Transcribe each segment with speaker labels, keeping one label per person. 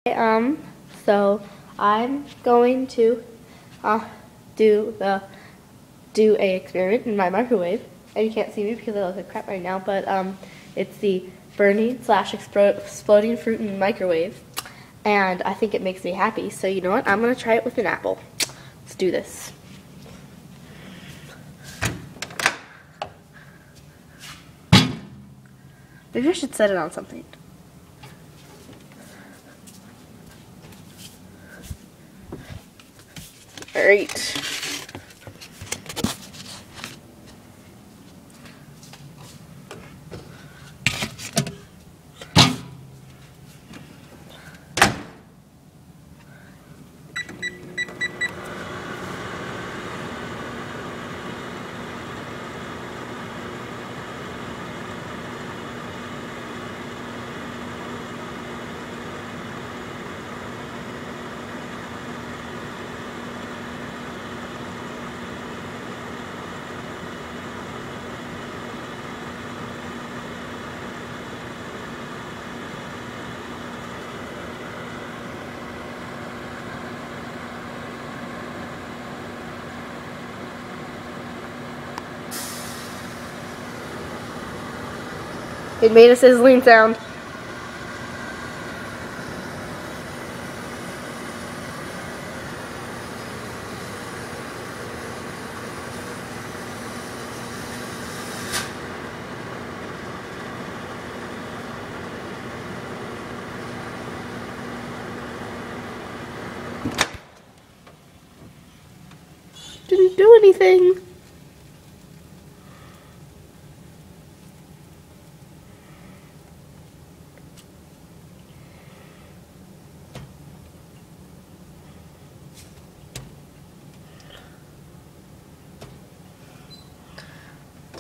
Speaker 1: So I'm going to do a experiment in my microwave, and you can't see me because I look like crap right now. But it's the burning / exploding fruit in the microwave, and I think it makes me happy. So you know what? I'm gonna try it with an apple. Let's do this. Maybe I should set it on something. Alright. It made a sizzling sound. Didn't do anything.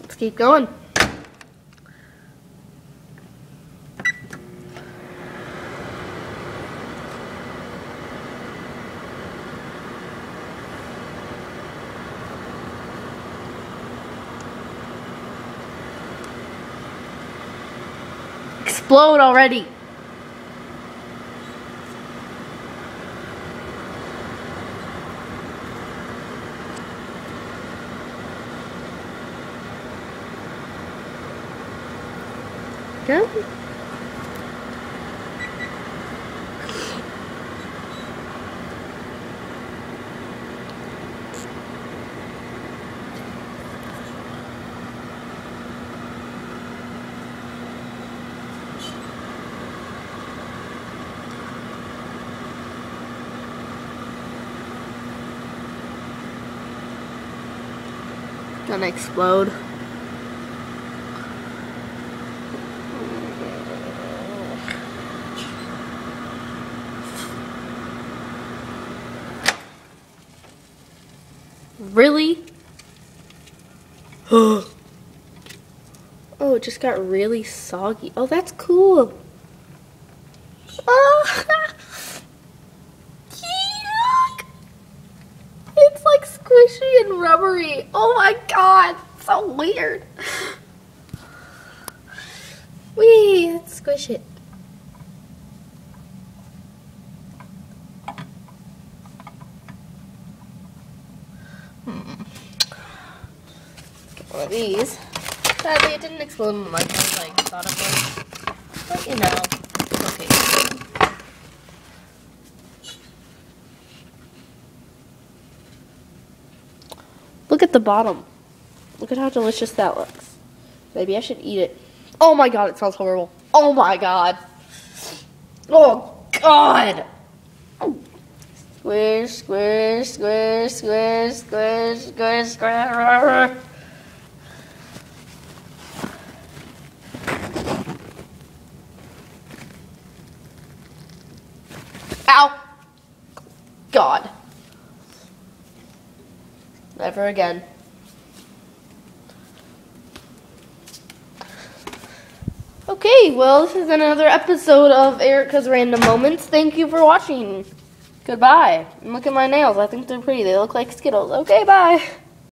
Speaker 1: Let's keep going. Explode already. Go. Gonna explode. Really? Oh, it just got really soggy. Oh, that's cool. Oh, yuck. It's like squishy and rubbery. Oh my god, so weird. Wee, let's squish it. One of these. Sadly, it didn't explode in the microwave like I thought it would. But you know, it's okay. Look at the bottom. Look at how delicious that looks. Maybe I should eat it. Oh my god, it smells horrible. Oh my god. Oh god. Squish, squish, squish, squish, squish, squish, squish. Ow! God. Never again. Okay, well, this is another episode of Erica's Random Moments. Thank you for watching. Goodbye. And look at my nails. I think they're pretty. They look like Skittles. Okay, bye.